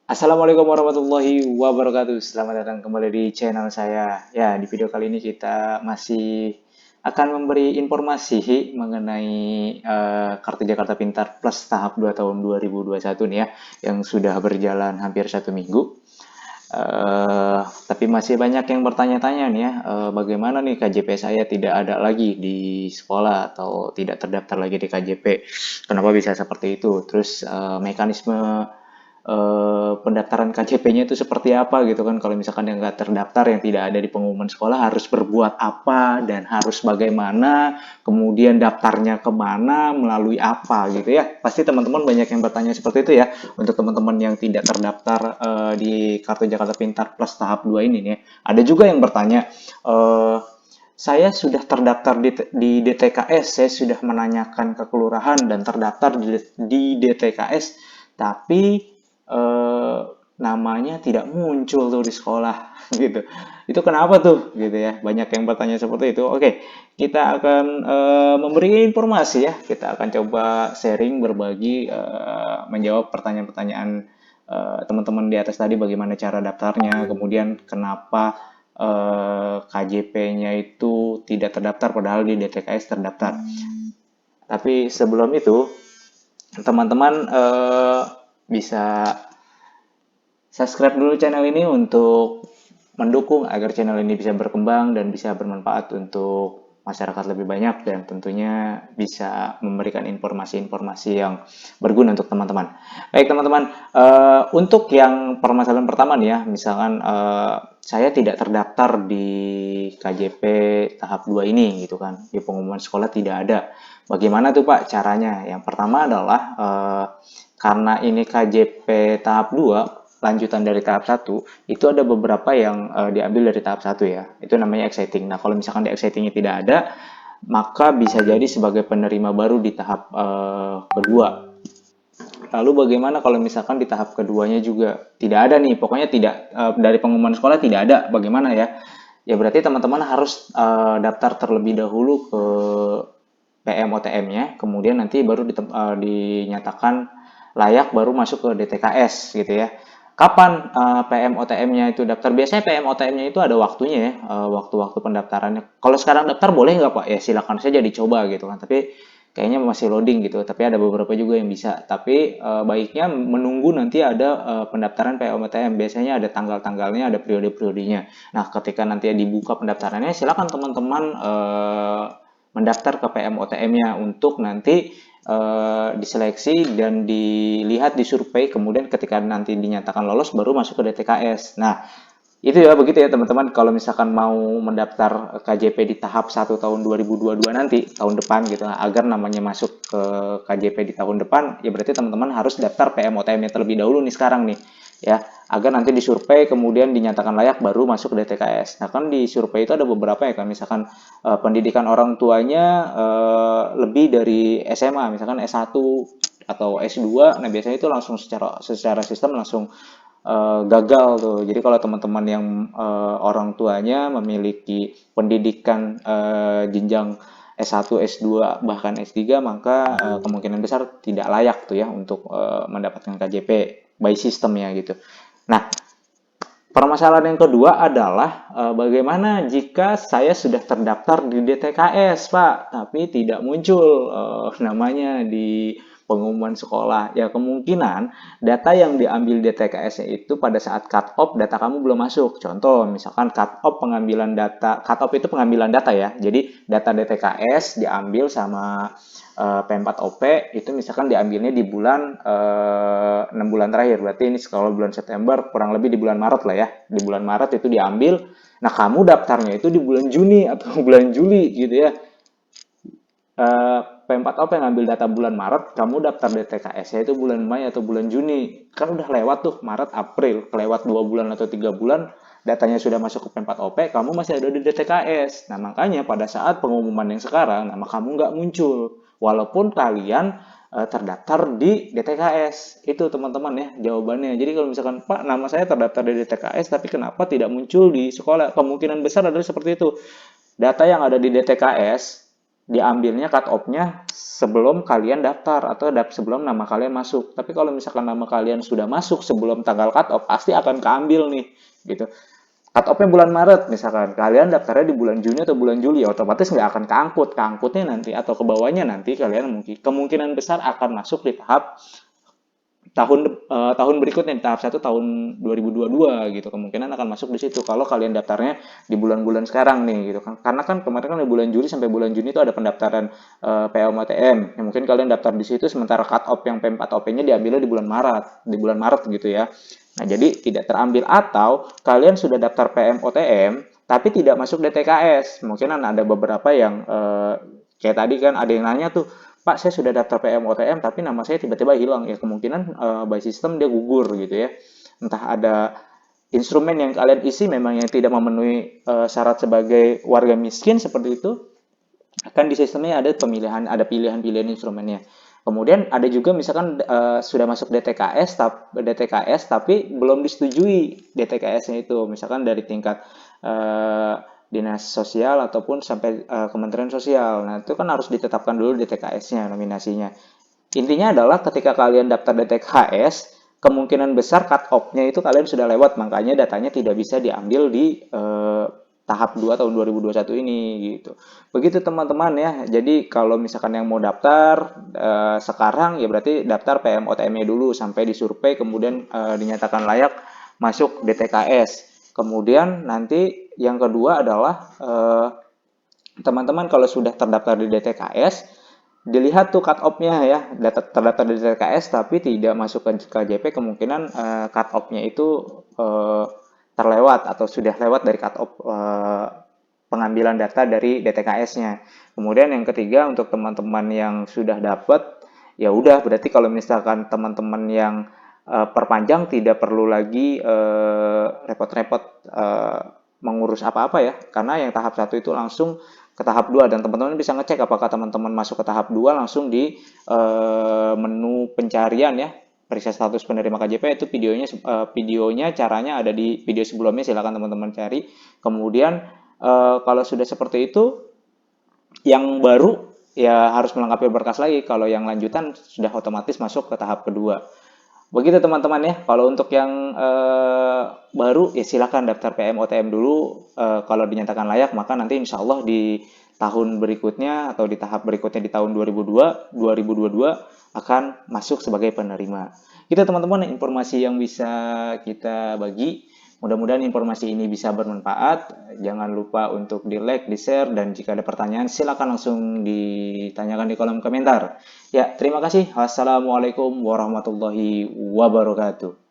Assalamualaikum warahmatullahi wabarakatuh. Selamat datang kembali di channel saya. Ya, di video kali ini kita masih akan memberi informasi mengenai Kartu Jakarta Pintar Plus tahap 2 tahun 2021 nih ya, yang sudah berjalan hampir 1 minggu. Tapi masih banyak yang bertanya-tanya nih ya, bagaimana nih KJP saya tidak ada lagi di sekolah atau tidak terdaftar lagi di KJP. Kenapa bisa seperti itu? Terus mekanisme pendaftaran KJP-nya itu seperti apa gitu kan, kalau misalkan yang nggak terdaftar, yang tidak ada di pengumuman sekolah harus berbuat apa dan harus bagaimana, kemudian daftarnya kemana, melalui apa gitu ya. Pasti teman-teman banyak yang bertanya seperti itu ya, untuk teman-teman yang tidak terdaftar di Kartu Jakarta Pintar Plus tahap 2 ini nih. Ada juga yang bertanya, saya sudah terdaftar di DTKS, saya sudah menanyakan ke kelurahan dan terdaftar di DTKS, tapi eh, namanya tidak muncul tuh di sekolah gitu. Itu kenapa tuh gitu ya? Banyak yang bertanya seperti itu. Oke, kita akan memberi informasi ya. Kita akan coba sharing, berbagi, menjawab pertanyaan-pertanyaan teman-teman di atas tadi, bagaimana cara daftarnya, kemudian kenapa KJP-nya itu tidak terdaftar padahal di DTKS terdaftar. Tapi sebelum itu, teman-teman bisa subscribe dulu channel ini untuk mendukung agar channel ini bisa berkembang dan bisa bermanfaat untuk masyarakat lebih banyak, dan tentunya bisa memberikan informasi-informasi yang berguna untuk teman-teman. Baik teman-teman, untuk yang permasalahan pertama nih ya, misalkan saya tidak terdaftar di KJP tahap 2 ini gitu kan, di pengumuman sekolah tidak ada. Bagaimana tuh Pak caranya? Yang pertama adalah karena ini KJP tahap 2 lanjutan dari tahap 1, itu ada beberapa yang diambil dari tahap 1 ya. Itu namanya exciting. Nah, kalau misalkan di excitingnya tidak ada, maka bisa jadi sebagai penerima baru di tahap kedua. Lalu bagaimana kalau misalkan di tahap keduanya juga tidak ada nih, pokoknya tidak dari pengumuman sekolah tidak ada, bagaimana ya? Ya berarti teman-teman harus daftar terlebih dahulu ke PMOTM-nya, kemudian nanti baru dinyatakan layak, baru masuk ke DTKS gitu ya. Kapan PMOTM-nya itu daftar? Biasanya PMOTM-nya itu ada waktunya ya, waktu-waktu pendaftarannya. Kalau sekarang daftar boleh nggak Pak? Ya silakan saja dicoba gitu kan. Tapi kayaknya masih loading gitu. Tapi ada beberapa juga yang bisa. Tapi baiknya menunggu nanti ada pendaftaran PMOTM. Biasanya ada tanggal-tanggalnya, ada periode-periodenya. Nah, ketika nanti dibuka pendaftarannya, silakan teman-teman mendaftar ke PMOTM-nya untuk nanti diseleksi dan dilihat, disurvei, kemudian ketika nanti dinyatakan lolos baru masuk ke DTKS. Nah, itu ya begitu ya teman-teman, kalau misalkan mau mendaftar KJP di tahap 1 tahun 2022 nanti, tahun depan gitu, agar namanya masuk ke KJP di tahun depan, ya berarti teman-teman harus daftar PMOTM-nya terlebih dahulu nih sekarang nih ya, agar nanti disurvei kemudian dinyatakan layak baru masuk ke DTKS. Nah kan di survei itu ada beberapa ya kan, misalkan pendidikan orang tuanya lebih dari SMA, misalkan S1 atau S2, nah biasanya itu langsung secara sistem langsung gagal tuh. Jadi kalau teman-teman yang orang tuanya memiliki pendidikan jenjang S1, S2, bahkan S3, maka kemungkinan besar tidak layak tuh ya untuk mendapatkan KJP by sistemnya gitu. Nah, permasalahan yang kedua adalah bagaimana jika saya sudah terdaftar di DTKS, Pak, tapi tidak muncul namanya di pengumuman sekolah. Ya kemungkinan data yang diambil DTKS itu pada saat cut off data kamu belum masuk. Contoh, misalkan cut off itu pengambilan data ya. Jadi data DTKS diambil sama P4OP itu misalkan diambilnya di bulan 6 bulan terakhir. Berarti ini kalau bulan September kurang lebih di bulan Maret lah ya. Di bulan Maret itu diambil. Nah, kamu daftarnya itu di bulan Juni atau bulan Juli gitu ya. P4OP ngambil data bulan Maret, kamu daftar DTKS-nya itu bulan Mei atau bulan Juni. Kan udah lewat tuh Maret, April, kelewat 2 bulan atau 3 bulan, datanya sudah masuk ke P4OP, kamu masih ada di DTKS. Nah, makanya pada saat pengumuman yang sekarang, nama kamu nggak muncul. Walaupun kalian terdaftar di DTKS. Itu teman-teman ya jawabannya. Jadi kalau misalkan, Pak, nama saya terdaftar di DTKS, tapi kenapa tidak muncul di sekolah? Kemungkinan besar adalah seperti itu. Data yang ada di DTKS diambilnya cut off-nya sebelum kalian daftar atau sebelum nama kalian masuk. Tapi kalau misalkan nama kalian sudah masuk sebelum tanggal cut off, pasti akan keambil nih, gitu. Cut off-nya bulan Maret, misalkan kalian daftarnya di bulan Juni atau bulan Juli, otomatis nggak akan keangkut. Keangkutnya nanti atau ke bawahnya nanti kalian mungkin kemungkinan besar akan masuk di tahap tahun berikutnya, tahap 1 tahun 2022 gitu, kemungkinan akan masuk di situ kalau kalian daftarnya di bulan-bulan sekarang nih gitu kan, karena kan kemarin kan di bulan Juli sampai bulan Juni itu ada pendaftaran PMOTM yang mungkin kalian daftar di situ, sementara cut off yang P4OP-nya diambilnya di bulan Maret gitu ya. Nah, jadi tidak terambil, atau kalian sudah daftar PMOTM tapi tidak masuk DTKS. Mungkin ada beberapa yang kayak tadi kan ada yang nanya tuh, Pak, saya sudah daftar PMOTM tapi nama saya tiba-tiba hilang. Ya kemungkinan by system dia gugur gitu ya. Entah ada instrumen yang kalian isi memang yang tidak memenuhi syarat sebagai warga miskin seperti itu, kan di sistemnya ada pemilihan, ada pilihan-pilihan instrumennya. Kemudian ada juga misalkan sudah masuk DTKS tapi belum disetujui DTKS-nya itu, misalkan dari tingkat dinas sosial ataupun sampai Kementerian Sosial. Nah, itu kan harus ditetapkan dulu DTKS-nya, nominasinya. Intinya adalah ketika kalian daftar DTKS, kemungkinan besar cut off-nya itu kalian sudah lewat, makanya datanya tidak bisa diambil di tahap 2 tahun 2021 ini gitu. Begitu teman-teman ya. Jadi kalau misalkan yang mau daftar sekarang ya berarti daftar PMOTM-nya dulu sampai disurvei, kemudian dinyatakan layak masuk DTKS. Kemudian nanti yang kedua adalah teman-teman kalau sudah terdaftar di DTKS, dilihat tuh cut off-nya ya, terdaftar di DTKS tapi tidak masuk ke KJP, kemungkinan cut off-nya itu terlewat atau sudah lewat dari cut off pengambilan data dari DTKS-nya. Kemudian yang ketiga untuk teman-teman yang sudah dapat, ya udah berarti kalau misalkan teman-teman yang perpanjang tidak perlu lagi repot-repot mengurus apa-apa ya, karena yang tahap 1 itu langsung ke tahap 2 dan teman-teman bisa ngecek apakah teman-teman masuk ke tahap 2 langsung di menu pencarian ya, periksa status penerima KJP, itu videonya caranya ada di video sebelumnya, silakan teman-teman cari. Kemudian kalau sudah seperti itu, yang baru ya harus melengkapi berkas lagi. Kalau yang lanjutan sudah otomatis masuk ke tahap kedua. Begitu teman-teman ya. Kalau untuk yang baru ya silakan daftar PMOTM dulu. Kalau dinyatakan layak maka nanti insya Allah di tahun berikutnya atau di tahap berikutnya di tahun 2022 akan masuk sebagai penerima. Itu teman-teman informasi yang bisa kita bagi. Mudah-mudahan informasi ini bisa bermanfaat. Jangan lupa untuk di-like, di-share, dan jika ada pertanyaan silakan langsung ditanyakan di kolom komentar. Ya, terima kasih. Wassalamualaikum warahmatullahi wabarakatuh.